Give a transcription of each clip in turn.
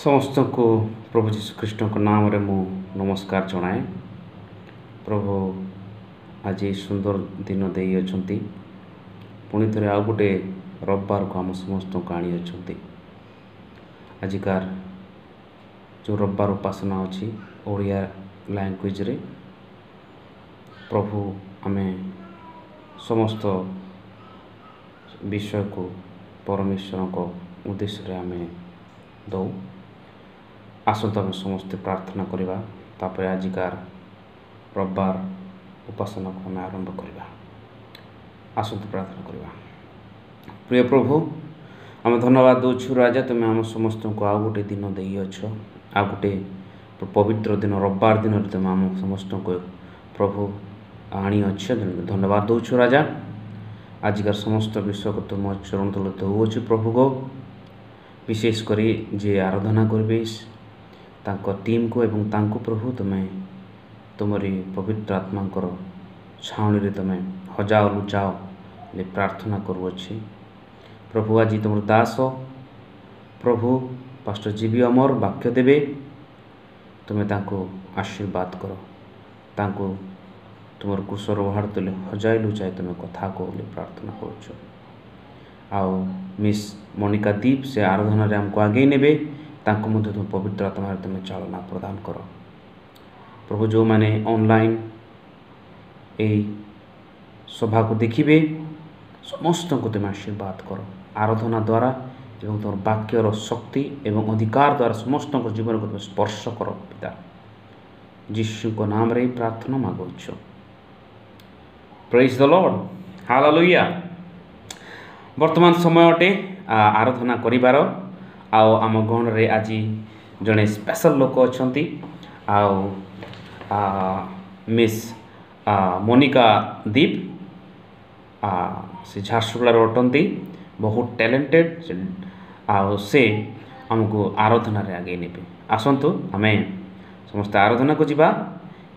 समस्त को प्रभु जीशुख्रीष्ण नाम रे मु नमस्कार जनाए। प्रभु आज सुंदर दिन दे अछंती पुणी थे आउ गोटे रविवार को आम समस्त को आनी अछंती। आजिकार जो रविवार उपासना अच्छी ओडिया लैंग्वेज रे प्रभु आमे समस्त विषय को परमेश्वर को उद्देश्य आमे दौ। आसत आम समस्ते प्रार्थना करवा तापर आजिकार रविवार उपासना को आम आरंभ करवा। आसत प्रार्थना करवा। प्रिय प्रभु आम धन्यवाद दौछु राजा, तुम्हें आम समस्त को आउ गोटे दिन दे अछ, आ गोटे पवित्र दिन रविवार दिन तुम आम समस्त को प्रभु आनी अच्छ। धन्यवाद दौछु राजा। आजिकार समस्त विषय को तुम चरण तल दौच प्रभु गो, विशेष करी जे आराधना करें तांको टीम को एवं तांको प्रभु तुम्हें तुमरी पवित्र आत्मा छाउनी रे तुम्हें हजाओ लुचाओ ले प्रार्थना करुच्छे प्रभु। आज तुम दास प्रभु पास्टर जीवी अमर वाक्य देवे, तुम्हें तांको आशीर्वाद करो, तांको तुम कुशर ओहाड़ तुले हजाई लुचाई तुम्हें कथा को प्रार्थना करुछ। आओ मिस मोनिका दीप से आराधना रे हमको आगे नेबे, तांको मध्य तुम पवित्र आत्मा तुम्हें चालना प्रदान करो प्रभु। जो माने ऑनलाइन यही सभा को देखिए समस्त को तुम आशीर्वाद करो आराधना द्वारा एवं तुम वाक्यर शक्ति एवं अधिकार द्वारा समस्त को जीवन को तुम स्पर्श करो पिता। यीशु को नाम रे प्रार्थना मागुछ। Praise the Lord, hallelujah. वर्तमान समय अटे आराधना करिवार। आओ आम गण रे आज जड़े स्पेशल लोक अच्छी आओ मिस मोनिका दीप से झारसुगुड़ार अटंती, बहुत टैलेंटेड आओ से आमको आराधना रे आगे नेबे। आसंतु आमे समस्त आराधना को जीवा।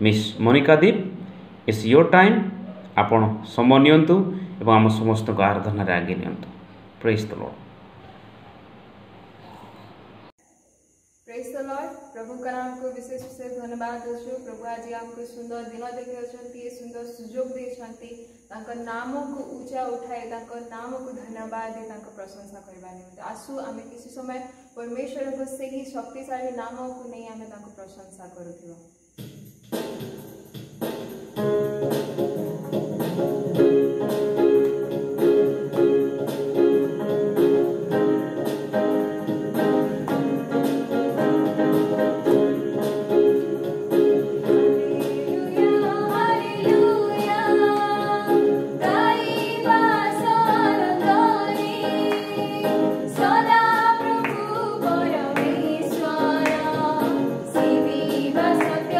Miss Monika Deep it's your time, आपण समय नियंतु एवं आम समस्त को आराधना रे आगे नियंतु। Praise the Lord. Praise the Lord. प्रभु का नाम को विशेष से धन्यवाद दो। प्रभु आज हमको सुंदर दिन देखे सुंदर सुजोग देछंती, तांको नाम को ऊंचा उठाए, तांको नाम को धन्यवाद दे, तांको प्रशंसा करबा निमित्त आसु आमे किसी समय परमेश्वर को से ही शक्तिशाली नाम को नहीं आमे तांको प्रशंसा करूथिबा। सदा प्रभु परमेश्वर शिवी सत्य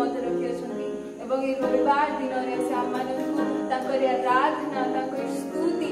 मध्य रखी एवं ये रविवार दिन में से आम आराधना स्तुति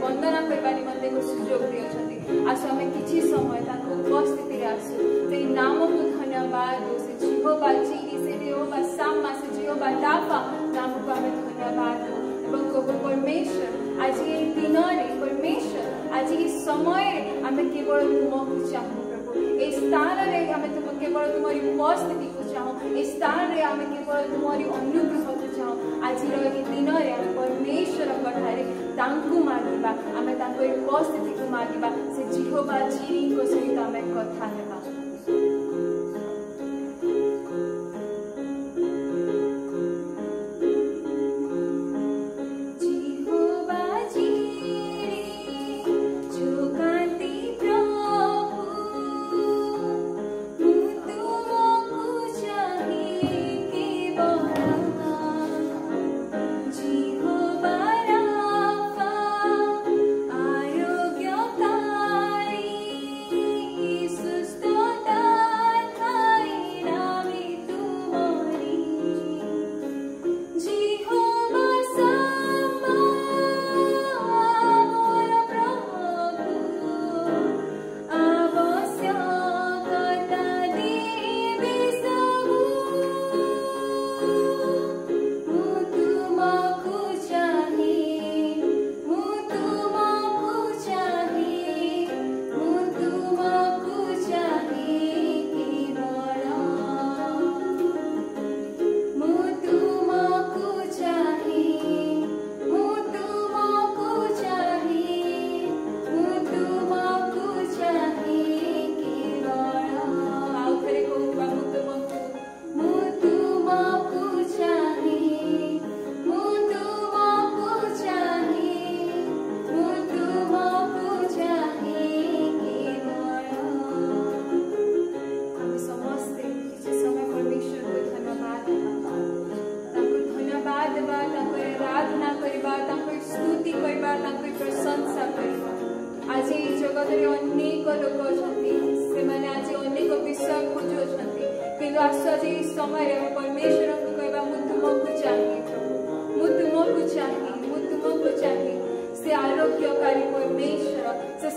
वंदना करने निमंते एक सुजोग दिए आसु आम कि समय उपस्थिति आसु से नाम को धन्यवाद से जिहोवा जीरी से जिहोवा सामा से जिहोवा राफा नाम को आम धन्यवाद एवं प्रभु परमेश्वर आज ये दिन में परमेश्वर आज ये समय आम केवल तुमको चाहूँ प्रभु ए स्थान में आम तुम केवल तुम्हारी उपस्थिति को चाहूँ ए स्थान में आम केवल तुम्हारी अनुग्रह को चाहूँ आज दिन में आम परमेश्वर ठारे मागिबा आम उपस्थिति को मागिबा से जिहोवा जीरी को सहित आम कथा हेबा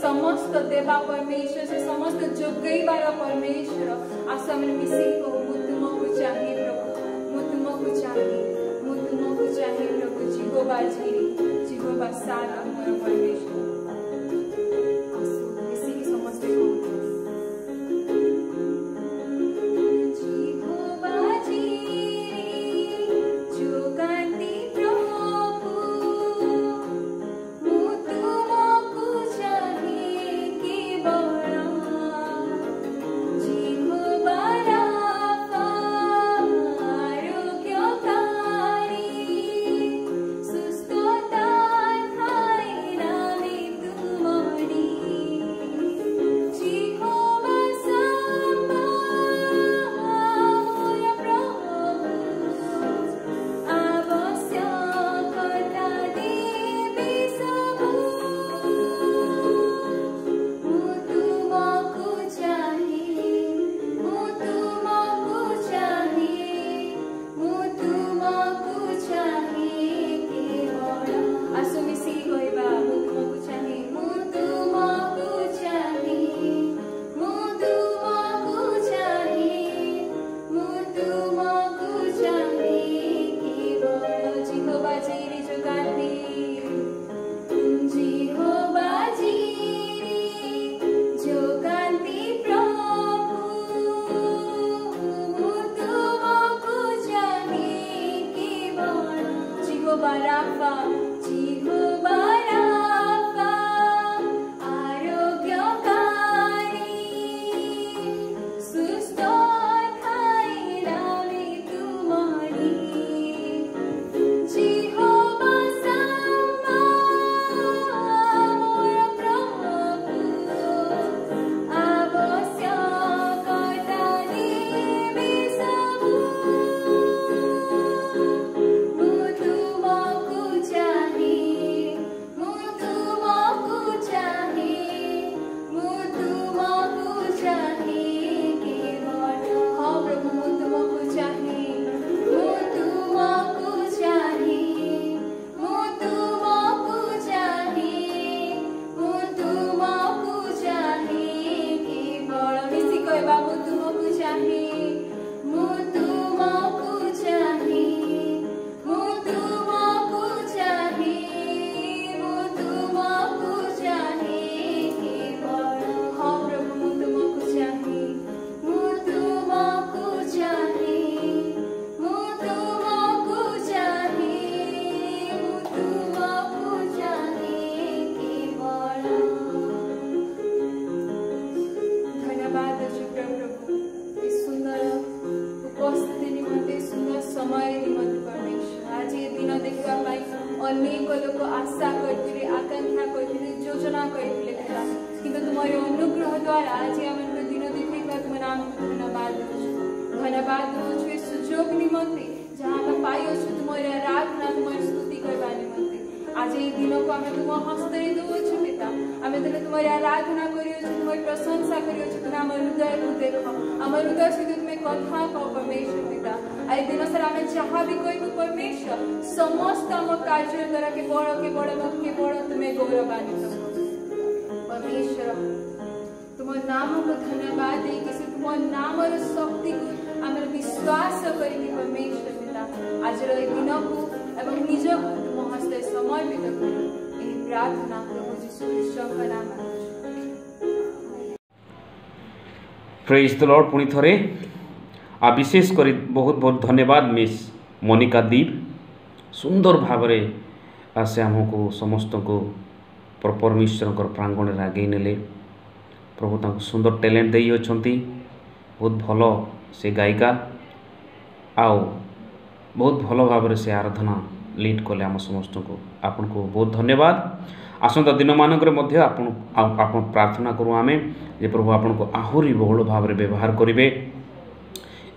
समस्त देवा परमेश्वर से समस्त जोगैबार परमेश्वर आशा में मिसी को तुमको चाहिए प्रभु तुमको चाहिए प्रभु जिहोवा जीरी जिहोवा सारा हमारा परमेश्वर मिसी की समस्त अनेक लोक आशा करते आकांक्षा करते योजना करते पिता किंतु तुम्हारे अनुग्रह द्वारा आज आम दिन देखा तुम नाम धन्यवाद धन्यवाद सुजोग निमंते जहाँ आम पाई तुम्हारे आराधना तुम्हारी स्तुति करवा निमंते आज ये दिन को आम तुम हस्त दौचु पिता आम तेज तुम्हारी आराधना कर तुम्हारी प्रशंसा कर तुम आम हृदय को देख आम हृदय सहित तुम्हें कथा कह परमेश्वर पिता आई दिन सारा आम जहाँ भी कहू परमेश्वर समस्त आम कार्य द्वारा केवल तुम्हें गौरवान्वित परमेश्वर तुम नाम को धन्यवाद देकी से तुम नाम शक्ति को आम विश्वास करी परमेश्वर पिता आज दिन को एवं निज तुम हस्त समर्पित कर प्रार्थना प्रभु यीशु ख्रीष्ट नाम प्रेज द लॉर्ड। पुणी थरे आ विशेष करी बहुत बहुत धन्यवाद मिस मोनिका दीप सुंदर भाव से आमको समस्त को परमेश्वर प्रांगण में आगे नेले प्रभु तांको सुंदर टैलेंट दे अछंती बहुत भल से गायिका आओ बहुत भल भाव से आराधना लीड कले आम समस्त को आपन को बहुत धन्यवाद। आसंता दिन मानक आप प्रार्थना करूँ आमे जे प्रभु आपन को आहुरी बहुल भाव में व्यवहार करेंगे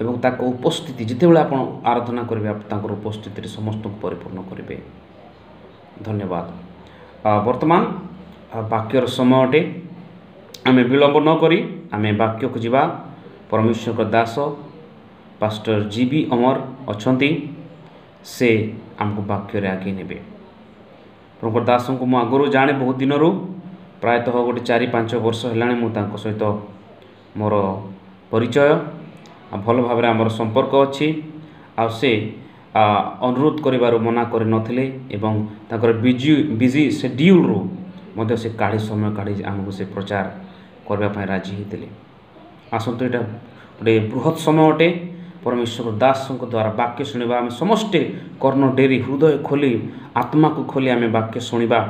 एवं ताको उपस्थिति जिते बड़े आप आराधना करेंगे तांकर उपस्थिति समस्त को परिपूर्ण करेंगे। धन्यवाद। वर्तमान वाक्यर समय अटे आमे विलंब न करी आमे वाक्य को जीवा। परमेश्वर का दास पास्टर जीबी अमर अछंती से आमको वाक्य रे आगे नेबे। प्रभु दास को मु आगुरी जाने बहुत दिन रू प्रायतः गोटे 4-5 वर्ष है मुझे सहित मोर परिचय भल भाव आमर संपर्क अच्छी आ से अनुरोध करिबारु मना करि नथिले एवं ताकर बिजी शेड्यूल रू मध्य से काढ़ी समय काढ़ी आमको से प्रचार करने राजी होते। आसतु यहाँ गोटे बृहत समय अटे परमेश्वर दास द्वारा वाक्य शुणा आम समस्ते कर्ण डेरी हृदय खोली आत्मा को खोली आम वाक्य शुणा।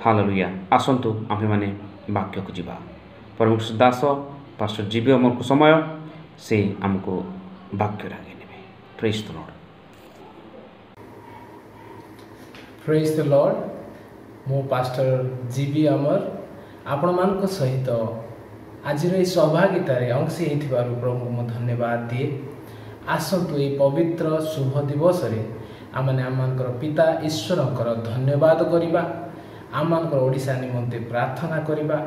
हालेलुया। आसतु आम मैंने वाक्य को जीवा। परमेश्वर दास पास्टर जीवी अमर को समय से आमको वाक्य आगे नेबे। Praise the Lord. Praise the Lord. मो पास्टर जीवी अमर आपण मान सहित आज सहभागितार अंशी होइथिबारु प्रभु को धन्यवाद दिए। आसतु ये पवित्र शुभ दिवस रे आमने आमनकर पिता ईश्वर धन्यवाद करिबा आमनकर ओडिशा निमंते प्रार्थना करिबा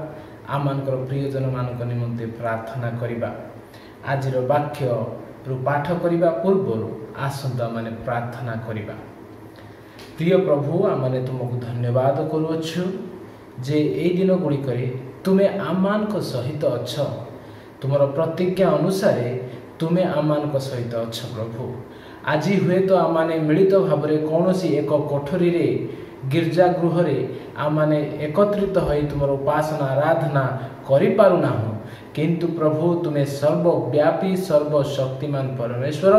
आमनकर प्रियजन मानक निमंते प्रार्थना करिबा। आज वाक्य रु पाठ करिबा पूर्व आसतु आमने प्रार्थना करिबा। प्रिय प्रभु आमने तुमको धन्यवाद करुछु जे ए दिन गुड़िक तुमे आमान सहित अच्छ तुमर प्रतिज्ञा अनुसार तुमे आमान सहित अच्छ प्रभु। आज हुए तो आमाने मिलित भाव में कौन एक कोठरी रे गिरजागृह आमाने एकत्रित हो तुम उपासना आराधना करिपारुना किंतु प्रभु तुमे सर्वव्यापी सर्वशक्तिमान परमेश्वर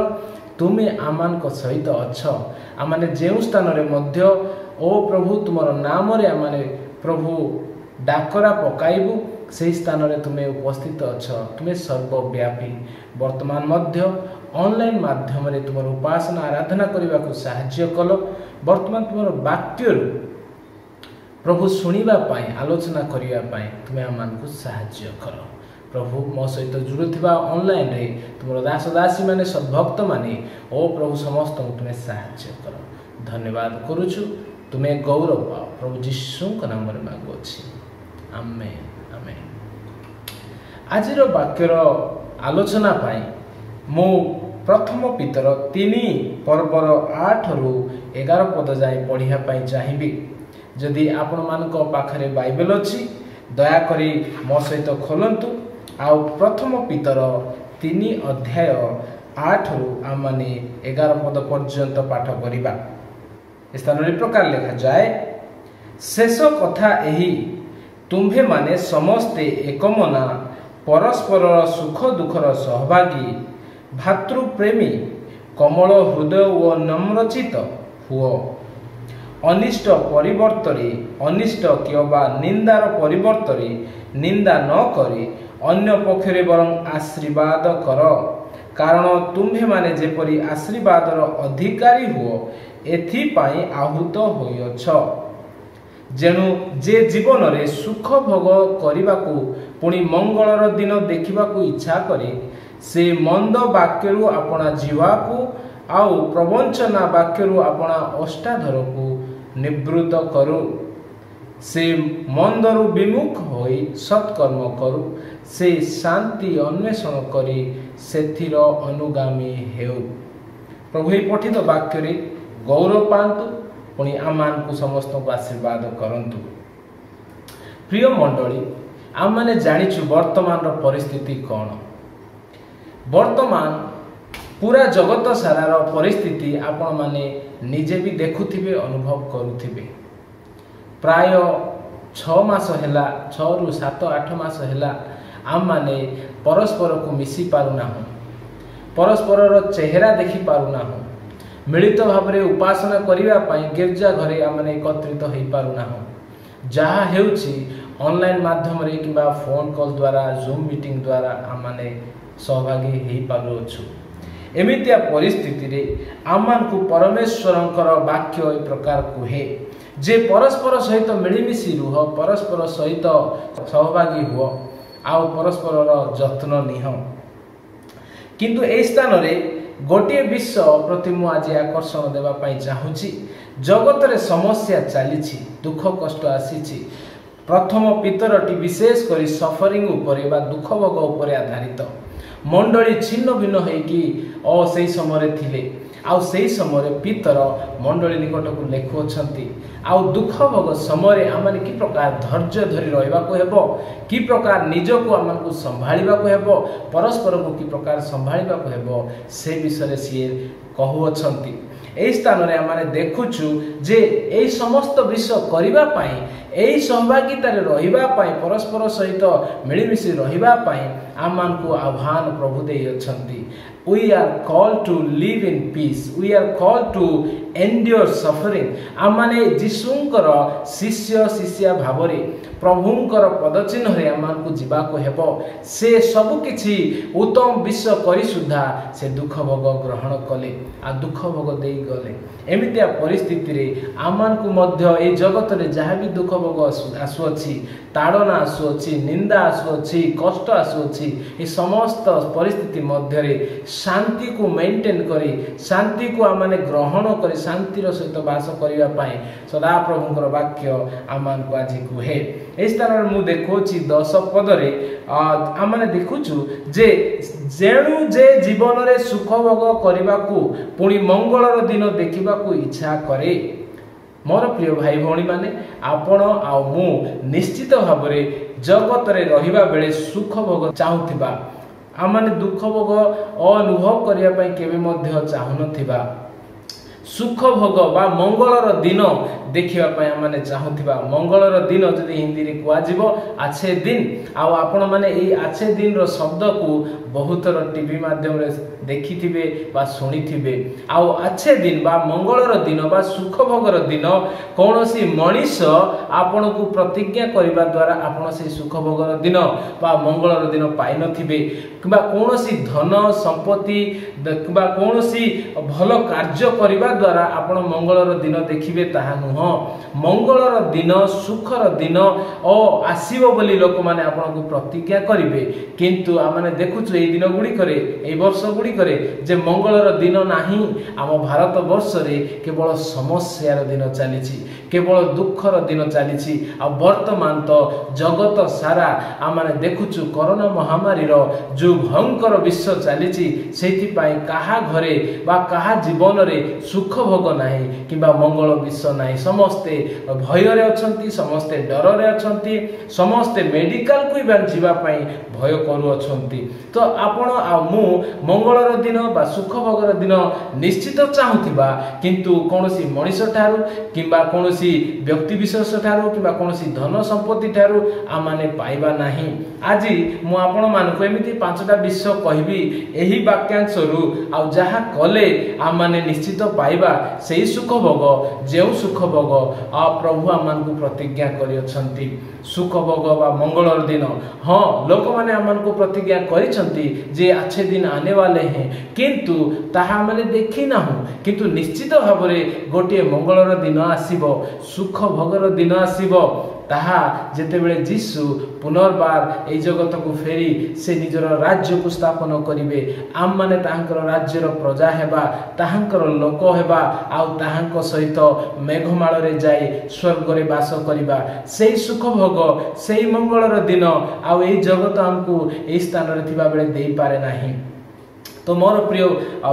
तुमे आमान सहित अच्छ आमाने जो स्थान रे मध्य ओ प्रभु तुमर नाम रे आमाने प्रभु डाकरा पकाइबु से स्थान रे तुमे उपस्थित अच्छ तुमे सर्वव्यापी वर्तमान मध्य ऑनलाइन माध्यम रे तुमर उपासना आराधना करने को साहाय्य कल वर्तमान तुमर वाक्य प्रभु शुणा आलोचना करने तुम्हें आम को साहाय्य कर प्रभु मो सहित जुड़ुवा ऑनलाइन रे तुमर दास दासी माने सद्भक्त माने ओ प्रभु समस्त तुम्हें साहाय्य कर धन्यवाद करुछु तुम्हें गौरव पाओ प्रभु यीशु नाम रे मांगुछि आमेन आमेन। आज वाक्यर आलोचना पाई मु प्रथम पितर 3 पर्वर 8 रु 11 पद जाए पढ़िया चाहिए। जदि आपण मानक पाखरे बाइबल अच्छी दयाकोरी मो सहित खोलंतु आउ प्रथम पितर 3 अध्याय 8 रु आम 11 पद पर्यंत पाठ करिबा। स्थान प्रकार लिखा जाए शेष कथा यही तुम्भे माने समस्ते एकमना परस्पर सुख दुखर सहभागी भातृप्रेमी कमल हृदय व नम्रचित हुओ अनिष्ट परिवर्तने अनिष्ट किंबा निंदार परिवर्तने निंदा न करी अन्य पक्षरे बरं आशीर्वाद कर कारण तुम्भे माने जेपरी आशीर्वादर अधिकारी हुओ एथिपाई आहूत होइछ। जेणु जे जीवन रे सुख भोग करिबाकू पुणी मंगलर दिन देखिबाकू इच्छा करे से मंद वाक्यरू अपना जीवाकू आउ प्रवंचना वाक्यरू अपना अष्टाधरकू निवृत्त करू। से मंदरू विमुख होई सत्कर्म करू। से शांति अन्वेषण करी सेथिर अनुगामी हेउ। प्रभु पठित वाक्य गौरव पातु पुणी आम को समस्त को आशीर्वाद करंतु। प्रिय मंडली आम मैंने जानिछु वर्तमान परिस्थिति कौन। वर्तमान पूरा जगत सारार परिस्थिति आपण माने निजे भी देखुथिबे अनुभव करुथिबे। प्राय 6 मास हैला 6 रु 7 8 मास हैला आम माने परस्पर को मिसी पारुना हूँ, परस्पर चेहरा देखि पारुना हूँ, मिलित भाव में उपासना करने गिर्जा घरे आम एकत्रित हो पारुना हूँ। जहाँ हेउछि ऑनलाइन माध्यम रे किंबा फोन कॉल द्वारा जूम मीटिंग द्वारा आम सहभागी हो पारुछु। एमितिया परिस्थिति रे आमान को परमेश्वरंकर वाक्य ए प्रकार कहे जे परस्पर सहित मिलिमिशि रुह, परस्पर सहित सहभागी हुओ आउ परस्पर जत्न निह। किंतु ए स्थान रे गोटे विषय प्रति मु आज आकर्षण देवा पाई चाहूँगी। जगत रे समस्या चली, दुख कष्ट आसी। प्रथम पितरटी विशेष करी सफरिंग उपरे बा दुख भोग उपरे आधारित। मंडली छिन्न भिन्न होइकी से समय थिले आउ से समय पितर मंडली निकट को लेखुअछंती। आउ दुख भोग समय आम कि प्रकार धैर्य धरी रहिबाको हेबो, कि प्रकार निजको आम को संभाळिबाको हेबो, परस्पर को कि प्रकार संभाळिबाको हेबो से विषय सी कहूअछंती। एई स्थान रे आम देखुछु जे एई समस्त विषय करिबा पाई, एई सहभागितार रहिबा पाई, परस्पर सहित मिलिमिशि रहिबा पाई आमान को आह्वान प्रभु दे अछंती। We are called to live in peace. We are called to endure suffering. आमाने जीशुंकर शिष्य शिष्या भावरे प्रभुंकर पदचिन्ह रे आमान को जीवा को हेबो। से सब किछि उत्तम विश्व करी सुधा से दुख भोग ग्रहण कले आ दुख भोग देई गले। एमितिया परिस्थिति रे आमान को मध्य ए जगत रे जहाँ भी दुख भोग आसुअछि, ताड़ना आसुअछि, निंदा आसुअछि, कष्ट आसुअछि, ए समस्त परिस्थिति मध्य रे शांति को मेंटेन करी, शांति को आमाने ग्रहण करी, शांतिर सहित वास करिया पाए सदा प्रभुंकर वाक्य आमान को आज कहे। ए स्थान मु देखुछि 10 पदरे आमाने देखुछु जे जेणु जे जीवन रे सुख भोग करिबाकू पुणी मंगलर दिन देखिबाकू इच्छा करे। मोर प्रिय भाई भौणी माने आपण आ मु निश्चित भाव में जगत रे रहिबा बेले सुख भोग चाहुथिबा, आमाने दुख भोग अनुभव करिया पई केबे मध्य चाहु नथिबा। सुख भोग बा मंगलर दिन देखिबा पई आमाने चाहुथिबा। मंगलर दिन जदि हिंदी रे कुआ जिवो आछे दिन, आ आपण माने एई आछे दिन रो शब्द को बहुत टीवी माध्यम रे देखिथिबे बा सुनिथिबे। आ आछे दिन बा मंगलर दिन बा सुख भोगर दिन कोनोसी मनीष आपण को प्रतिज्ञा करिबा द्वारा आपण से सुख भोगर दिन बा मंगलर दिन पाइ नथिबे, किबा कोनोसी धन संपत्ति किबा कोनोसी भल कार्य करिबा द्वारा आपण मंगलर दिन देखिबे ताहा नुह। मंगलर दिन सुखर दिन आसीबो बोली लोक माने आपण को प्रतिज्ञा करिवे, किंतु आमाने देखुछु ए दिन गुडी करे, ए वर्ष गुडी करे जे मंगलर दिन नाही। आम भारत वर्ष रे केवल समस्यार दिन चलीछि, केवल दुखर दिन चलीछि। आ वर्तमान तो जगत सारा आमाने देखुछु कोरोना महामारी रो जो भयंकर विश्व चलीछि, सेथि पई काहा घरे बा काहा जीवन रे सुख भोग नाही किबा मंगल विश्व नाही। समस्ते भय रे अछंती, समस्ते डर रे अछंती, समस्ते मेडिकल को इबान जीवा पई भय करू अछंती। तो आपण आ मु मंगलर दिन बा सुख भोगर दिन निश्चित चाहुथिबा, किंतु कोनोसी मनीष ठारू किबा कोनोसी व्यक्ति विशेष ठारू किबा कोनोसी धन संपत्ति ठारू आमाने पाइबा नाही। आज मु आपण मानको एमिति 5टा विषय कहबी एही वाक्यांश रु आ जहा कले आमाने निश्चित पाइबा पाइबा सेही सुख भोग जो सुख भोग आ प्रभु आमको प्रतिज्ञा करियछंती सुख भोग बा मंगलर दिन। हाँ लोक माने आमको प्रतिज्ञा करिसंती जे अच्छे दिन आने वाले हैं किंतु ताहा माने देखि नाहु किंतु निश्चित भाव में गोटे मंगलर दिन आसीबो सुख भोगर दिन आसीबो ताहा जेतेबेले जीशु पुनर्बार ए जगत को फेरी से निजर राज्य को स्थापन करिवे आम माने ताहांकर राज्यर प्रजा हेबा ताहांकर लोक हेबा आउ ताहांक सहित मेघमाल रे जाई स्वर्ग रे वास करिबा सेही सुख भोग सेही मंगलर दिन आउ ए जगत हमको ए स्थान रे थिबा बेले देई पारे नाही। तो मोर प्रिय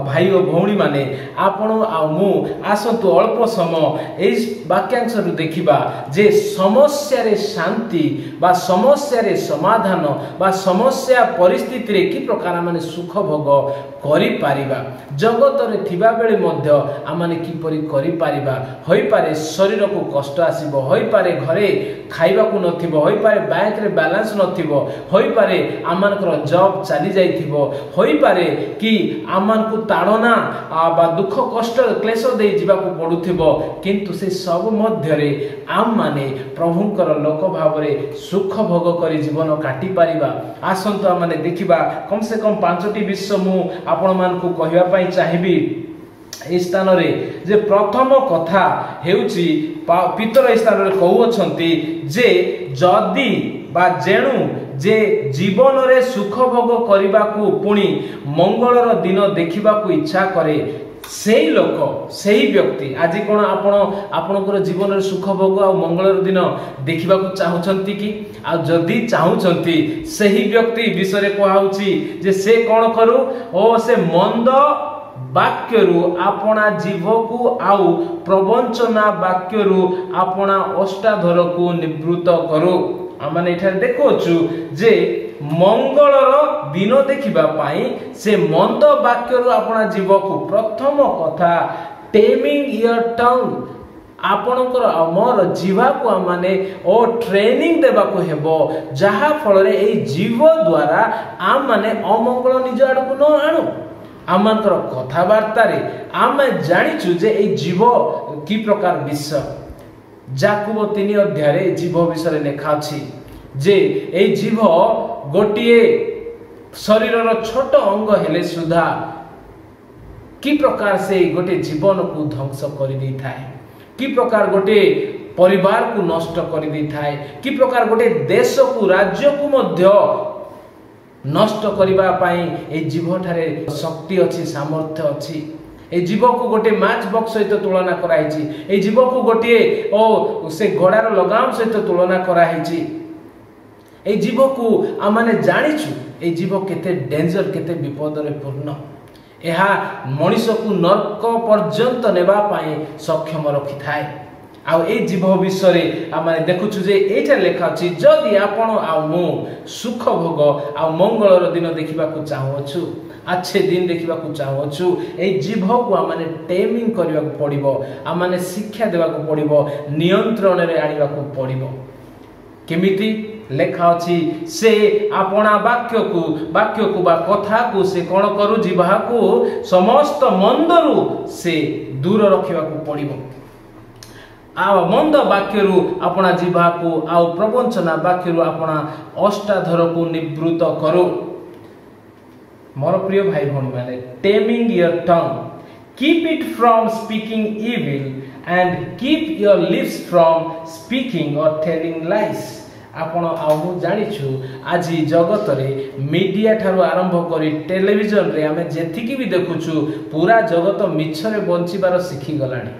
भाई और भौणी माने आपण आ मु आसतु अल्प समय ए वाक्यांश रु देखिबा जे समस्या रे शांति बा समस्या रे समाधान बा समस्या परिस्थिति रे की प्रकार माने सुख भोग करि पारिबा जगत रे थिबा बेले मध्य आमाने की परि करि पारिबा होई पारे शरीर को कष्ट आसीबो होई पारे घरे खाइबा को नथिबो होई पारे बैंक रे बैलेंस नथिबो होई पारे आमानकर जॉब चली जाइथिबो होई पारे कि आमान को ताड़ना बा दुख कष्ट क्लेश दे जीवा को पड़ुथिबो किंतु से सब मध्य रे आम माने प्रभुंकर लोक भाव रे सुख भोग करी जीवन काटी पारिबा। आसंतो माने देखिबा कम से कम 5टी विषय मु आपण मान को कहिबा पई चाहिबी ए स्थान रे जे प्रथम कथा हेउची पितर स्थान रे कहू अछंती जे जदी बा जेणु जे जीवन रे सुख भोग करबा को पुणी मंगलर दिन देखिबा को इच्छा करे सेही लोक सेही व्यक्ति आज कोन आपणकर जीवन रे सुख भोग आ मंगलर दिन देखिबा को चाहुचंती कि आ जदी चाहुचंती सेही व्यक्ति विषय रे कहउची जे से कोन करू ओ से मंद वाक्यरु आपना जीव को आउ प्रवंचना वाक्यरु आपना अष्टाधर को निवृत्त करू। आमाने एठारे देखोछु जे मंगलर दिन देखिबा पाई से मंद वाक्यरु आपना जीव को प्रथम कथा टेमिंग योर टंग आपणकर अमर जीवा को माने ओ ट्रेनिंग देबा को हेबो जहा फल रे ए जीव द्वारा आम माने अमंगल निज आड़ को न आनु आमंकर कथावार्ता रे आम जानिछु जे ए जीव की प्रकार विषय जाकुब 3 अध्याय रे जीव विषय लिखा अछि जे ए जीव गोटिए शरीरर छोट अंग हेले सुधा की प्रकार से गोटे जीवन को ध्वंस कर दी थाए की प्रकार गोटे परिवार को नष्ट कर दी थाए की प्रकार गोटे देश को राज्य को मध्य नष्ट करबा पाई ए जीव ठारे शक्ति अछि सामर्थ्य अछि ए जीव को गोटे मैच बॉक्स सहित तुलना कराइछि ए जीव को गोटे ओ से घोड़ार लगाम सहित तुलना कराइछि ए जीव को आमाने जानिछु ए जीव केते डेंजर केते विपद रे पूर्ण एहा मनुष्य को नरक पर्यंत नेबा पाई सक्षम रखि थाए आ ए जीव विषय रे आमाने देखुछु जे एटा लेखा अछि जदि आपण आ मु सुख भोग आ मंगलर दिन देखिबा को चाहूछु अच्छे दिन देखिबा को चाहूछु ए जीव को आमाने टेमिंग करबा को पड़िबो आमाने शिक्षा देबा को पड़िबो नियंत्रण रे आनिबा को पड़िबो केमिति लेखा अछि से आपना वाक्य को बा कथा को से कोन करू जीवा को समस्त मंदरु से दूर रखिबा को पड़िबो आ मंद वाक्यरु अपना जीवा को आ प्रवंचना वाक्यरु अपना अष्टाधर को निवृत्त करो। मोर प्रिय भाई भौणी माने taming your tongue keep it from speaking evil and keep your lips from speaking और टेलिंग लाइज। आपण आउ जानिछु आज जगत रे मीडिया ठारो आरंभ करी टेलीविजन रे हमें जेतिकी भी देखुछु पूरा जगत मिछ रे बंचिबार सिखि गलानी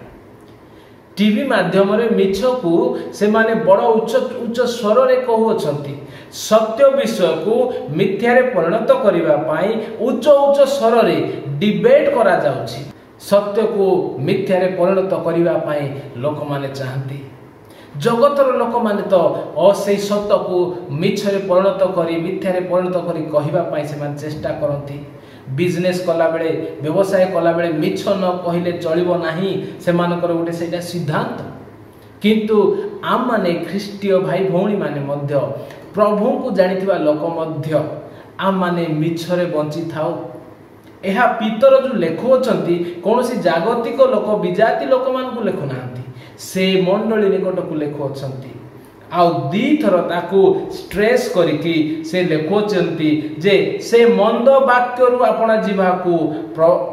टीवी माध्यम रे मिछ को से माने बड़ उच्च उच्च स्वर रे कहू अछंती सत्य विषय को मिथ्या रे परिणत करिबा पाई उच्च उच्च स्वर रे डिबेट करा जाउछि सत्य को मिथ्या रे परिणत करिबा पाई लोक माने चाहंती जगतर लोक माने तो से सत्य को मिछ रे परिणत करी मिथ्या रे परिणत करी कहिबा पाई से मान चेष्टा करंती बिजनेस कला बेले व्यवसाय कला बेले मिछ न कहिले चलिबो नाही से मानकर गोटे सेटा सिद्धांत किंतु आम माने ख्रीष्टीय भाई भौणी माने मध्य प्रभु को जानिथिबा लोक मध्य आम माने मिछ रे बंची थाओ ଏହା पितर जो लेखुअछंती कौनसी जागतिक लोक विजाति लोक मानकु लेखु नांती से मंडली निकट को लेखुअछंती आउ दी थर ताकू स्ट्रेस करिकी से लेखुअछंती जे से मंद वाक्यरु आपणा जीवा को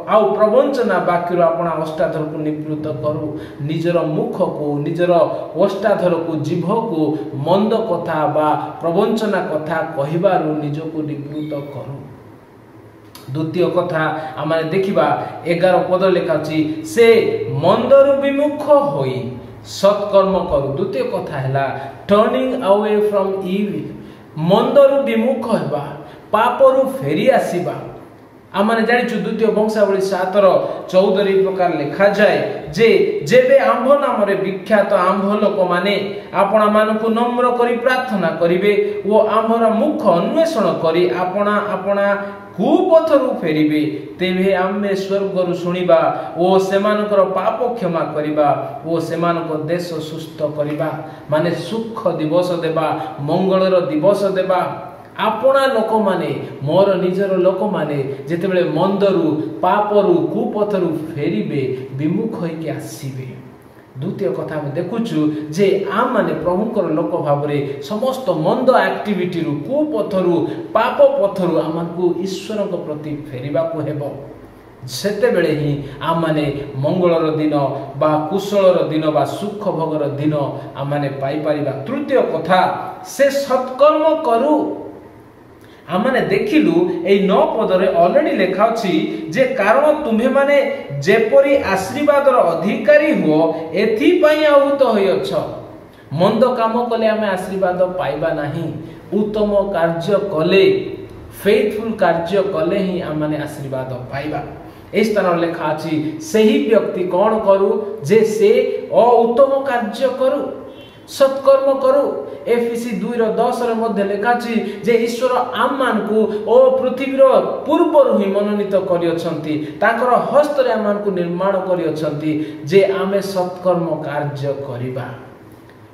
आउ प्रवंचना वाक्यरु आपणा अष्टाधर को निवृत्त करू निजर मुख को निजर अष्टाधर को जीभ को मंद कथा बा प्रवंचना कथा कहिबारु निज को निवृत्त करू। द्वितीय कथा आमे देखिबा 11 पद लेखाची से मंदरु विमुख होई सत्कर्म करू। द्वितीय कथा हैला टर्निंग अवे फ्रॉम इविल मंदरु विमुख हेबा पापरु फेरी आसीबा। आमे जानिछु द्वितीय वंशावली 7:14 प्रकार लिखा जाए जे जेबे आंभ नाम रे विख्यात आंभ लोक माने आपणा मानकु नम्र करी प्रार्थना करिवे ओ आंभर मुख अन्वेषण करी आपणा आपणा कुपथरु फेरिबे तेबे आमे स्वर्गरु सुनिबा ओ सेमानकर पाप क्षमा करिबा ओ सेमानक देश सुस्थ करिबा माने सुख दिवस देबा मंगलर दिवस देबा। आपणा लोक माने मोर निजर लोक माने जेतेबेले मंदरु पापरु कुपथरु फेरिबे विमुख होइके आसीबे। द्वितीय कथा में देखुचु जे आम माने प्रभुकर लोक भावरे समस्त मंद एक्टिविटी रु कुपथरु पाप पथरु आमको ईश्वर प्रति फेरिबा को हेबो सेते बेले ही आम माने मंगलर दिन बा कुशलर दिन बा सुख भोगर दिन आम माने पाई परिबा। तृतीय कथा से सत्कर्म करू आमने देखिलु ए 9 पदरे ऑलरेडी लेखा अछि जे कारण तुम्हे माने जेपरी आशीर्वादर अधिकारी हो एथि पई आहुत होय अछ मंद काम कले आमे आशीर्वाद पाइबा नाही उत्तम कार्य कले फेथफुल कार्य कले ही आमने आशीर्वाद पाइबा। इस तरह लेखा अछि सही व्यक्ति कौन करू जे से उत्तम कार्य करू सत्कर्म करू। एफिसी 2:10 रे मध्ये लेखा अछि जे ईश्वर आम मान को ओ पृथ्वीर पूर्व ही मनोनीत करि अछंती ताकर हस्त रे आम मान को निर्माण करि अछंती जे आमे सत्कर्म कार्य करिबा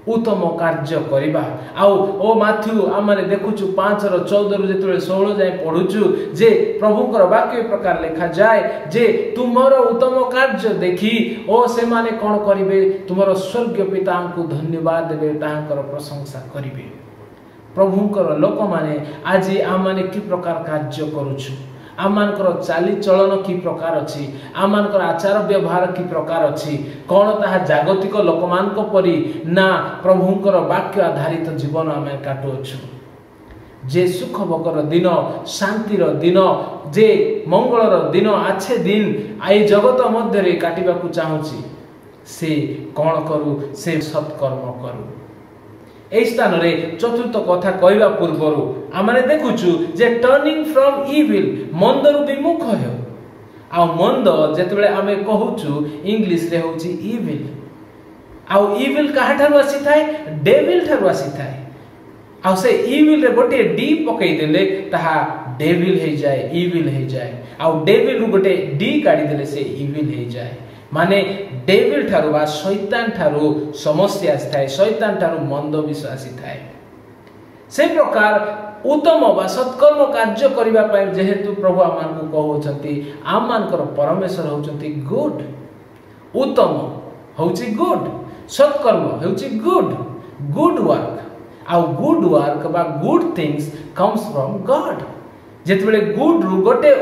उत्तम कार्य करिबा। आउ ओ माथ्यू आम माने देखुछु 5:14 रु जेतले 16 जाय पढुछु जे प्रभुकर वाक्य प्रकार लेखा जाय जे तुमरो उत्तम कार्य देखि ओ से माने कोन करिवे तुमरो स्वर्गीय पिता को धन्यवाद देबे तांकर प्रशंसा करिवे। प्रभुकर लोक माने आज आम माने कि प्रकार कार्य करूछु आमानकर चाली चलन की प्रकार अछि आमानकर आचार व्यवहार की प्रकार अछि कोन ताहा जागतिक लोकमानक परि ना प्रभुंकर वाक्य आधारित जीवन आमे काटु अछु जे सुख भोगर दिन शांतिर दिन जे मंगलर दिन आछे दिन आई जगत मध्य रे काटिबा को चाहूची से कोन करू से सत्कर्म करू। ए स्थान रे चतुर्थ कथा कहवा पूर्वरु आमने देखुछु जे टर्निंग फ्रॉम इविल मंदरु विमुख हो आ मंद जेतबेले आमे कहूछु इंग्लिश रे होची इविल आ इविल काहा ठारु आसी थाए डेविल ठारु आसी थाए आ से इविल रे गोटे डी पकई देले ताहा डेविल हे जाए इविल हे जाए आ डेविल रु गोटे डी काढी देले से इविल हे जाए माने डेविल ठारु बा शैतान ठारु समस्या आसी शैतान ठारु मंद विश्वासी थाए से प्रकार उत्तम बा सत्कर्म कार्य करिबा पय जेहेतु प्रभु आमान को कहउछंती आमानकर परमेश्वर होउछंती गुड उत्तम होउछि गुड सत्कर्म होउछि गुड वर्क आ गुड वर्क बा good things comes from God जेतबेले गुड रु गोटे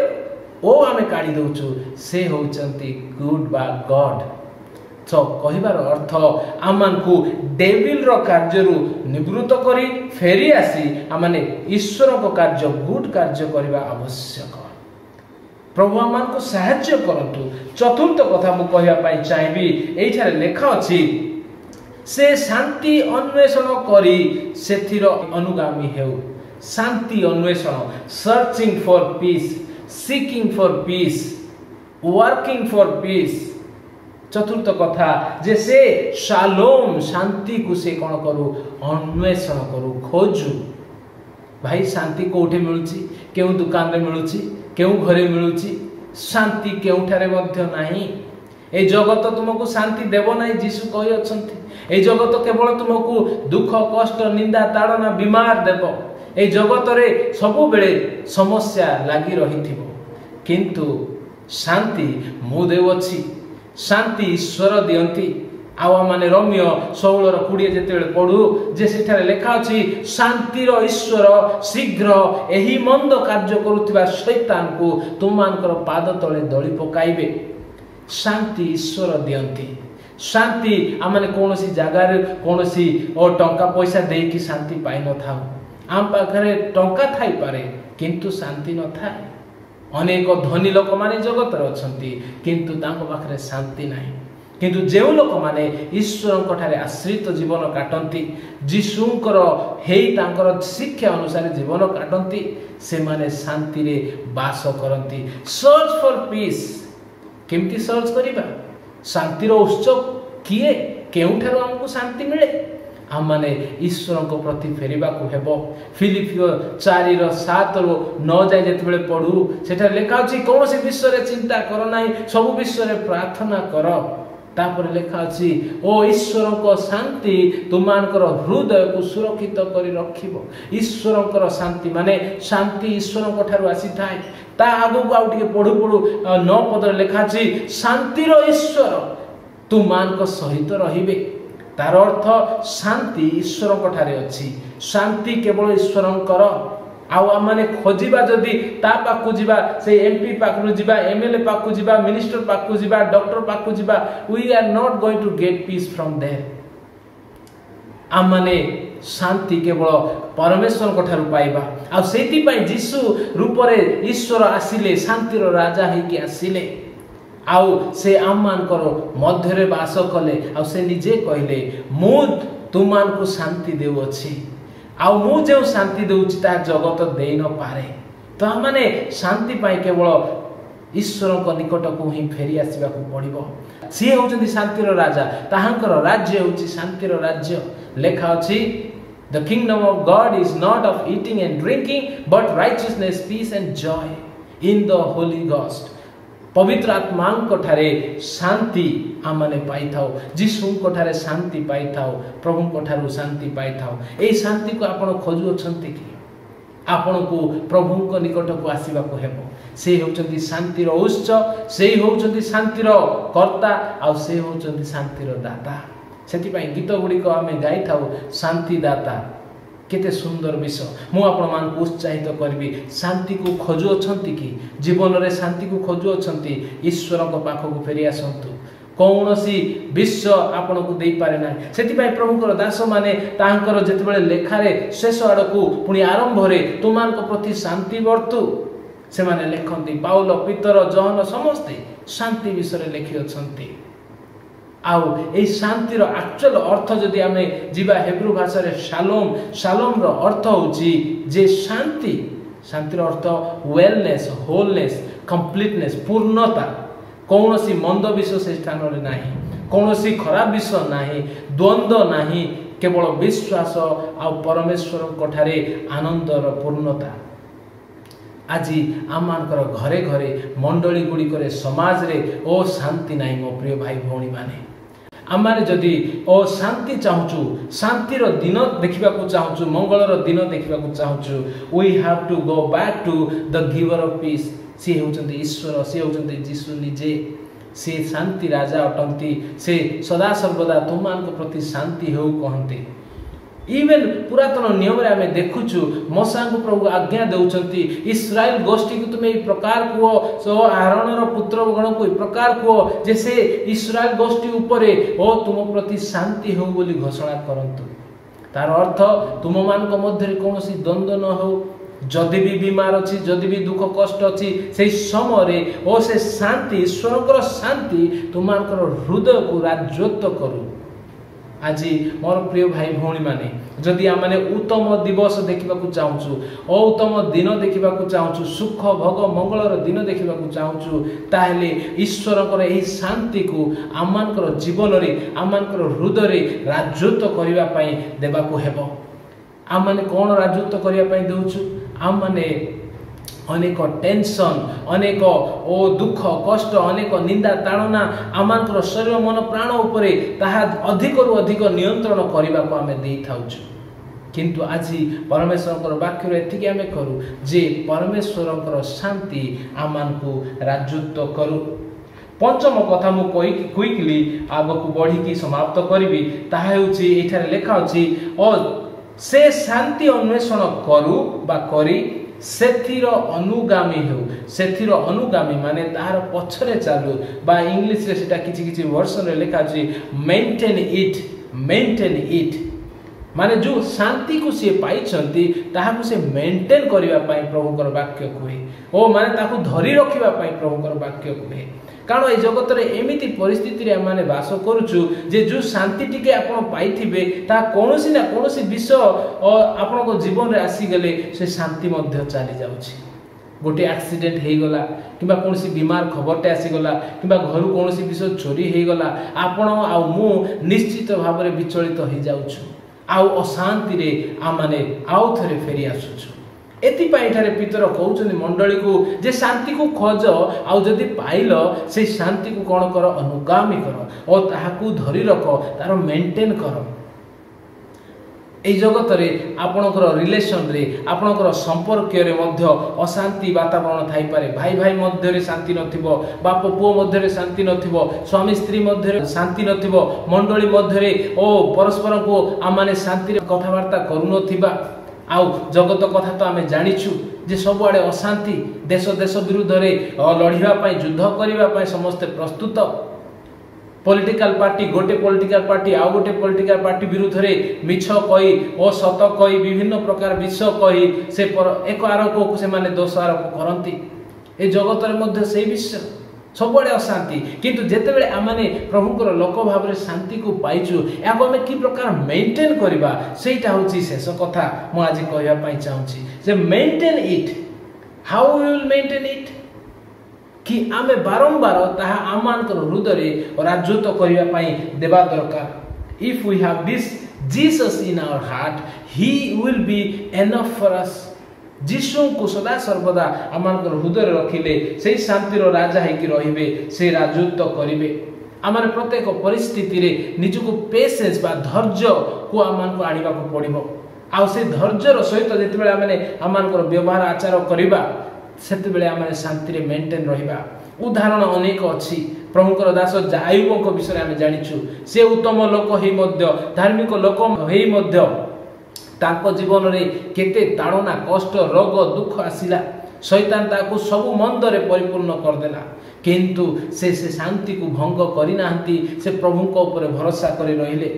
ओ आमे काढी दउछु से होउचंती गुड बा गॉड। तो कहिबार अर्थ आमान को डेविल रो कार्य रु निवृत्त करी फेरी आसी आमाने ईश्वर को कार्य गुड कार्य करिबा आवश्यक। प्रभु आमान को सहाय्य करंतु। चतुर्थ कथा मु कहिया पई चाहेबी एठारे लेखा अछि से शांति अन्वेषण करी सेथिर अनुगामी हेउ शांति अन्वेषण searching for piece seeking for peace working for peace। चतुर्थ कथा जे से शालोम शांति को से कोन करू अन्वेषण करू खोजू भाई शांति कोठे मिलुची केउ दुकान रे मिलुची केउ घरे मिलुची शांति केउठारे मध्य नाही। ए जगत तुमको शांति देबो नाही जीसु कहि अछंती ए जगत केवल तुमको दुख कष्ट निंदा ताड़ना बीमार देबो ए जगत रे सब बेले समस्या लागी रहिथिबो किंतु शांति मु देउछि शांति ईश्वर दियंती आवा माने रोमियो 16:20 जेतेबेले पढु जे सेठारे लेखा अछि शांतिर ईश्वर शीघ्र एही मंद कार्य करुथिबा शैतान को तुमानकर पाद तळे दळी पकाइबे। शांति ईश्वर दियंती शांति आमने कोनोसी जगार कोनोसी ओ टंका पैसा देकी शांति पाइ न थाउ आम पाखरे टंका थाई पारे किंतु शांति न थाए। अनेक धनी लोक माने जगत रे अछंती किंतु तांको पाखरे शांति नाही। किंतु जेउ लोक माने ईश्वर ठारे आश्रित जीवन काटंती जीशुंकर हेई तांकर शिक्षा अनुसार जीवन काटंती से माने शांति रे वास करंती। सर्च फॉर पीस केमती सर्च करिबा शांतिर उत्स किए केउठारो हमको शांति मिले आम माने ईश्वर को प्रति फेरिबा को हेबो। फिलिपियो 4:7-9 जाय जेतेबेले पढु सेठा लेखा अछि कोनोसी विषय रे चिंता कर नाही सब विषय रे प्रार्थना कर। तापर लेखा अछि ओ ईश्वर को शांति तुमानकर हृदय को सुरक्षित करी रखिबो। ईश्वर को शांति माने शांति ईश्वर को ठारु आसी थाए ता आगु को आउटिके पढु 9 पद लेखा अछि शांतिर ईश्वर तुमान को सहित रहिबे। तार अर्थ शांति ईश्वर को ठारे अछि शांति केवल ईश्वरंकर आउ आमने खोजिबा जदी ता पाकु जिबा से एमपी पाकु जिबा एमएलए पाकु जिबा मिनिस्टर पाकु जिबा डॉक्टर पाकु जिबा we are not going to get peace from there. आमने शांति केवल परमेश्वर को ठारु पाइबा आ सेति पई जीसु रूप रे ईश्वर आसिले शांतिर राजा हे कि आसिले आउ से आमान करो मध्य रे वास कले आ से निजे कहले मु तुमान को शांति देउ अछि आउ मु जे शांति देउछि ता जगत देई न पारे। तो माने शांति पाई केवल ईश्वर को निकट को ही फेरी आसीबा को पड़िबो। सी होउछन्ति शांतिर राजा ताहांकर राज्य होउछि शांतिर राज्य। लेखा अछि the kingdom of God is not of eating and drinking but righteousness peace and joy in the Holy Ghost. पवित्र आत्मा को ठारे शांति आमने पाई थाओ जीशु को ठारे शांति पाई थाओ प्रभु को ठारू शांति पाई थाओ। ए शांति को आपण खोजु अछंती कि आपण को प्रभु को निकट को आसीबा को हेबो। से होउचंती शांतिर उत्स से होउचंती शांतिर कर्ता आ से होउचंती शांतिर दाता। सेति पई गीत गुडी को आमे गाई थाओ शांति दाता केते सुंदर विषय मु आपण मान को उत्साहित करबी। शांति को खोजु अछंती कि जीवन रे शांति को खोजु अछंती ईश्वर को पाख को फेरी आसंतु कौनसी विश्व आपण को देई पारे ना। सेति पई प्रभुकर दास माने तांकर जेतेबेले लेखारे शेष आडकू पुनी आरंभ रे तुमान को प्रति शांति वर्तु से माने लेखंती पाउल पीतर जॉन समस्ते शांति विषय लेखि अछंती। आउ ए शांतिर एक्चुअल अर्थ जदि आमे जीवा हेब्रू भाषा रे शालोम शालोम रो अर्थ होची जे शांति शांतिर अर्थ वेलनेस होलनेस कंप्लीटनेस पूर्णता कौनसी मंद विषय से स्थान रे नाही कौनसी खराब विषय नाही द्वंद्व नाही केवल विश्वास आ परमेश्वर कोठारे आनंदर पूर्णता। आज आमानकर घरे घरे मंडली गुडी करे समाज रे ओ शांति नाही मो प्रिय भाई भौणी माने आमाने जदि ओ शांति चाहूचु शांतिर दिन देखिबा को चाहूचु मंगलर दिन देखिबा को चाहूचु we have to go back to the giver of peace. से होचंती ईश्वर से होचंती जीसु निजे से शांति राजा अटंती से सदा सर्वदा तुमान को प्रति शांति हो कहंती। इवेन पुरातन नियम रे आमे देखुछु मोसा को प्रभु आज्ञा देउचंती इस्राएल गोष्ठी को तुमे ई प्रकार को सो आरोनर पुत्र गण को ई प्रकार को जैसे इस्राएल गोष्ठी ऊपरे ओ तुम प्रति शांति हो बोली घोषणा करंतु। तार अर्थ तुम मान को मध्य रे कोनोसी द्वंद्व न हो जदि भी बीमार अछि जदि भी दुख कष्ट अछि से समय रे ओ से शांति ईश्वरकर शांति तुमानकर हृदय को राज्यत्व करू। आज मोर प्रिय भाई भौणी माने जदि आमने उत्तम दिवस देखिबा को चाहूचु ओ उत्तम दिन देखिबा को चाहूचु सुख भोग मंगलर दिन देखिबा को चाहूचु ताहेले ईश्वरकर एही शांति को आमानकर जीवन रे आमानकर हृदय रे राज्यत्व करिवा पई देबा को हेबो। आमने कोन राज्यत्व करिवा पई देउछु आमने अनेक टेंशन अनेक ओ दुख कष्ट अनेक निंदा ताड़ना आमानकर शरीर मन प्राण उपरे ताहा अधिक रु अधिक नियंत्रण करबा को आमे देई थाउछु। किंतु आज परमेश्वर वाक्य एतिक आम करूँ जे परमेश्वर शांति आम को राजत्व करू। पंचम कथा मु क्विकली आग को बढ़ी समाप्त करी ताहा लेखा अच्छी और से शांति अन्वेषण करू बा करी सेथिर अनुगामी हो। सेथिर अनुगामी माने तार पछरे चालू बा इंग्लिश रे सेटा किछि किछि वर्जन रे लेखा अछि मेंटेन इट माने जो शांति को से पाइछंती ताहा को से मेंटेन करिवा पई प्रभुकर वाक्य कहे ओ माने ताकू धरी रखिवा पई प्रभुकर वाक्य कहे। कारण ए जगत रे एमिति परिस्थिति रे माने वास करूछु जे जो शांति टिके आपण पाइथिबे ता कोनोसी ना कोनोसी विषय आपण को जीवन रे आसी गले से शांति मध्य चली जाउछि। गोटे एक्सीडेंट हे गला किबा कोनोसी बीमार खबरटे आसी गला किबा घरु कोनोसी विषय चोरी हे गला आपण आ मु निश्चित भाव रे विचलित हो जाउछु आउ अशांति रे आ माने आउ थरे फेरी आसुछु। एथिपाई पितर कहउछन मंडली को जे शांति को खोज आउ जदि पाइल से शांति को कौन कर अनुगामी कर और ताहाकू धरी रख तार मेंटेन कर। ए जगत रे आपणकर रिलेशन रे आपणकर संपर्क रे मध्य अशांति वातावरण थाई पारे। भाई भाई मध्य रे शांति नथिबो बाप पुओ मध्य रे शांति नथिबो स्वामी स्त्री मध्य रे शांति नथिबो मंडली मध्य रे ओ परस्पर को आमाने शांति रे कथावार्ता करू नथिबा आउ जगत कथा तो आमे जानिछु जे सब आड़े अशांति देश देश विरुद्ध रे लड़िबा पई युद्ध करिबा पई समस्त प्रस्तुत। पॉलिटिकल पार्टी गोटे पॉलिटिकल पार्टी आउ गोटे पॉलिटिकल पार्टी विरुद्ध रे मिछ कही और सत कही विभिन्न प्रकार विषय कही से एक आरोप को से माने दोष आरोप करंती। ए जगत रे मध्य से विषय सबले अशांति किंतु जेते बेले आमाने प्रभुकर लोक भाव रे शांति को पाइछु याको हमें की प्रकार मेंटेन करबा सेटा होची शेष कथा मु आज कहया पई चाहूची जे maintain it. How we will maintain it कि आमे बारंबार ताहा आमानकर हृदय रे राजत्व करिया पई देबा दरकार। If we have this Jesus in our heart he will be enough for us. जीशु को सदा सर्वदा आमानकर हृदय रखिले से शांतिर राजा है कि रहिबे से राजत्व करिवे। आमार प्रत्येक परिस्थिति रे निजको पेशेंस बा धैर्य को आमान को आनिबा को पड़िबो आ से धैर्यर सहित जेते बेले आमाने आमानकर व्यवहार आचार करिबा सेते बेले आमाने शांति रे मेंटेन रहिबा। उदाहरण अनेक अछि। प्रभुकर दास आयुब को विषय आमे जानिछु से उत्तम लोक हेई मध्य धार्मिक लोक हेई मध्य ताको जीवन रे केते ताड़ना कष्ट रोग दुख आसिला शैतान ताको सब मंद रे परिपूर्ण कर देला किंतु से शांति को भंग करि नाहंती से प्रभु को ऊपर भरोसा करि रहिले।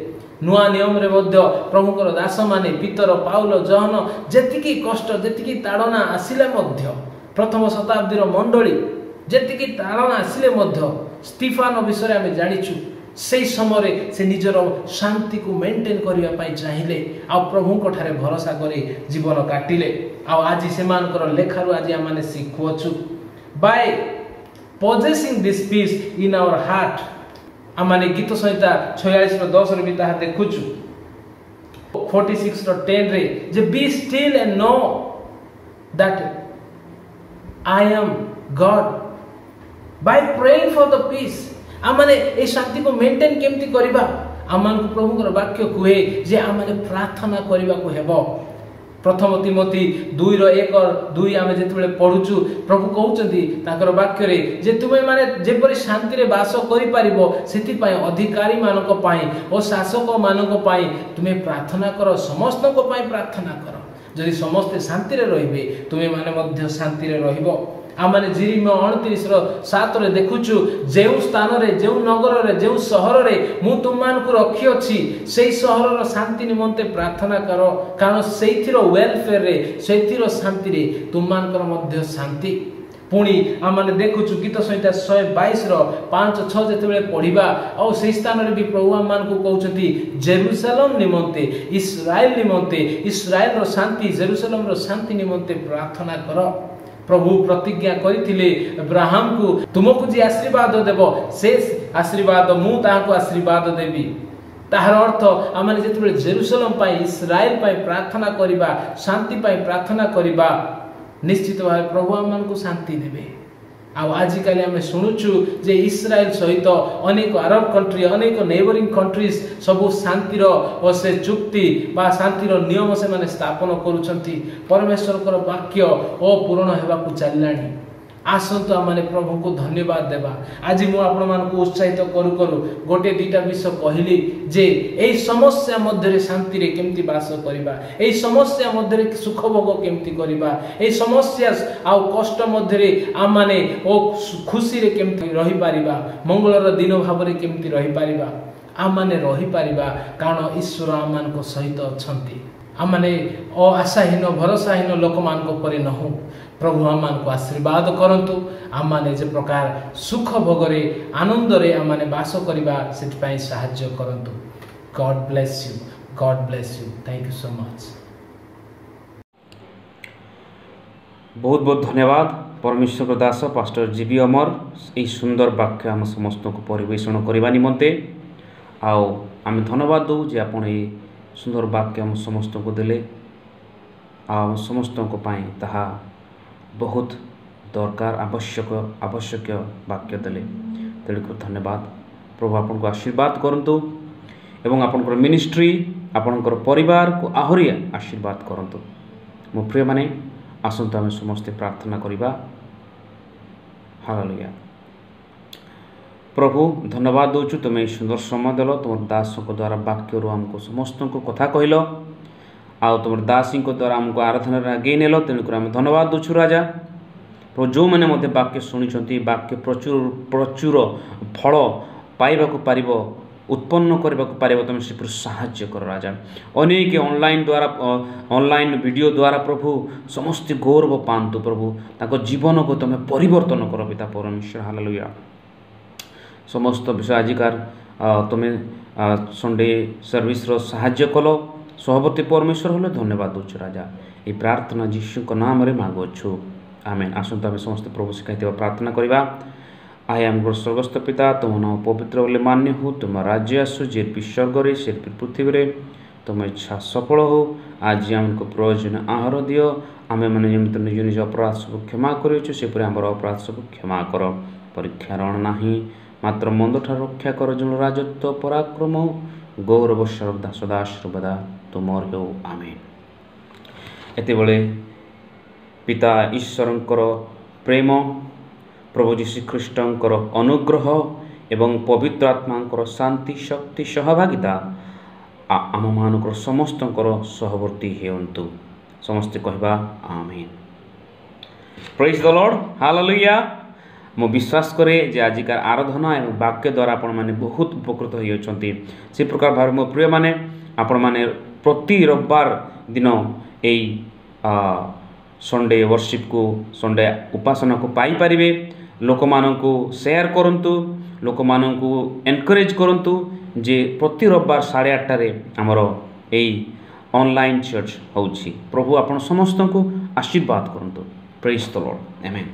नुआ नियम रे मध्य प्रभुकर दास माने पितर पाउल जहन जेतिकी कष्ट जेतिकी ताड़ना आसिला मध्य प्रथम शताब्दी रो मंडली जेतिकी ताड़ना आसिले मध्य स्टीफान विषय आमे जानिछु से समय से निजर शांति को मेंटेन करिया पाई चाहिए आ प्रभु को ठारे भरोसा करी जीवन काटिले। आज से लेखारू आज आम मैंने शिखुअछु by possessing this peace in our heart. आम मैंने गीत संहिता 46:10 रे भी ताहा देखुछु 46:10 रे जे be still and know that I am God by praying for the peace. आमाने ए शांति को मेंटेन केमती करिबा आमान को प्रभुकर वाक्य कहे जे आमाने प्रार्थना करिबा को हेबो। प्रथम तिमोथी 2:1-2 आमे जेतबेले पढुछु प्रभु कहउचंती ताकर वाक्य रे जे तुमे माने जेपरि शांति रे वास करि पारिबो सेति पय अधिकारी मानको पय ओ शासक मानको पय तुमे प्रार्थना करो समस्त को पय प्रार्थना करो। जदि समस्त शांति रे रहिबे तुमे माने मध्य शांति रे रहिबो। आमाने जिरिमिया 29:7 रे देखुछु जेउ स्थान रे जेउ नगर रे जेउ शहर रे मु तुमान को रखी अछि सेई शहर रो शांति निमंते प्रार्थना करो कारण सेइथिर वेलफेयर रे सेइथिर शांति रे तुमान कर मध्य शांति। पुणी आमाने देखुछु गीत संहिता 122:5-6 जेतेबेले पढिबा और सेई स्थान रे भी प्रभु आमान को कहउछथि जेरूशलेम निमंते इस्राएल निमंते इस्राएल रो शांति जेरूशलेम रो शांति निमंते प्रार्थना करो। प्रभु प्रतिज्ञा करिथिले अब्राहम को तुमको जी आशीर्वाद देबो से आशीर्वाद मु ताहाको आशीर्वाद देबी। ताहार अर्थ आमाने जेतेबेले जेरूशलेम पाई इस्राएल पाई प्रार्थना करिबा शांति पाई प्रार्थना करिबा निश्चित भाव प्रभु आमान को शांति देबे। आजिकाली आम शुणुचु जे इस्राएल सहित अनेक अरब कंट्री अनेक नेबरिंग कंट्रीज सबू शांतिर से चुक्ति बा शांतिर नियम से माने स्थापन करुछंती परमेश्वर वाक्य अपूर्ण होगा चललानी आसतु आम मैंने प्रभु को धन्यवाद देवा आज मुझे आपण मानक उत्साहित करू करू गोटे दुईटा विषय कहली जे एई समस्या मध्य शांति रे केमती बास करिबा एई समस्या मध्य सुख भोग केमती करिबा एई समस्या आउ कष्ट मध्य आम माने ओ खुशी रे केमती रही पारिबा मंगलर दिन भाव रे केमती रही पारिबा आम माने रही पारिबा कारण ईश्वर आम मानक सहित अछंती आम माने आशाहीन भरोसाहीन लोक मानक परे नहु प्रभु आम को आशीर्वाद करंतु आम माने जे प्रकार सुख भोगरे आनंद रे आम माने बास करिबा सेति साहाय्य करंतु God bless you thank you so much. बहुत बहुत धन्यवाद परमेश्वर दास पास्टर जीबी अमर यही सुंदर वाक्य आम समस्त को परिवेषण करने निमंते आम धन्यवाद दो जे आपण ये सुंदर वाक्य आम समस्त को देले आम समस्त ताहा बहुत दरकार आवश्यक वाक्य देले तेणुकर धन्यवाद प्रभु आपन को आशीर्वाद करंतु एवं आपनकर मिनिस्ट्री आपनकर परिवार को आहरी आशीर्वाद करंतु मो प्रिय माने आसंतु आम समस्ते प्रार्थना करिबा। हालेलुया। प्रभु धन्यवाद दौचु तुम्हें सुंदर समय देल तुम दास द्वारा वाक्य आमको समस्त को कथा कहल आ तुम दासी द्वारा आमको आराधना आगे नेल तेणुकर आम धन्यवाद दौचु राजा प्रभु जो मैंने मत वाक्य शुणी वाक्य प्रचुर प्रचुर फल पाइबाकू पारिब उत्पन्न करने पारिब तुम से साहाय्य कर राजा अनेक ऑनलाइन वीडियो द्वारा प्रभु समस्त गौरव पातु प्रभु ताको जीवन को तुम परिवर्तन कर पिता परमेश्वर। हालेलुया। समस्त विषय आजिकार तुम्हें संडे सर्विस साहाय्य कल सहवर्ती परमेश्वर हल धन्यवाद दूच राजा ये प्रार्थना जीशु को नाम रे मांगुछु आमेन। आसंतु आम समस्त प्रभु शिखाई प्रार्थना करवा। आए आम स्वर्गस्थ पिता तुम नाम पवित्र बोले मान्य हो तुम राज्य आसु जेरपी स्वर्ग सेरपी पृथ्वी रे तुम इच्छा सफल हो आज आमको प्रयोजन आहार दियो आमे मैंने निमित्त निज निज अपराध सब क्षमा करूँ से आमर अपराध सब क्षमा कर परीक्षा रण नाही मात्र मंद ठार रक्षा कर जो राजत्व पराक्रम गौरव सर्वदा सदा सर्वदा तुमर हो आमेन। एते बेले पिता ईश्वरंकर प्रेम प्रभु जीशु ख्रीष्टंकर अनुग्रह एवं पवित्र आत्मांकर शांति शक्ति सहभागिता आम मानकर समस्तंकर सहवर्ती हेउंतु समस्ते कहबा amen. Praise the Lord. Hallelujah. मो विश्वास करे जे आजिकार आराधना एवं वाक्य द्वारा आपण माने बहुत उपकृत होई अछंती से प्रकार भाव मो प्रिय माने आपण माने प्रति रविवार दिन एई संडे वर्शिप को संडे उपासना को पाई परिबे लोक माननकु शेयर करंतु लोक माननकु एनकरेज करंतु जे प्रति रविवार 8:30 रे हमर एई ऑनलाइन चर्च होउछि। प्रभु आपण समस्त को आशीर्वाद करंतु। Praise the Lord amen.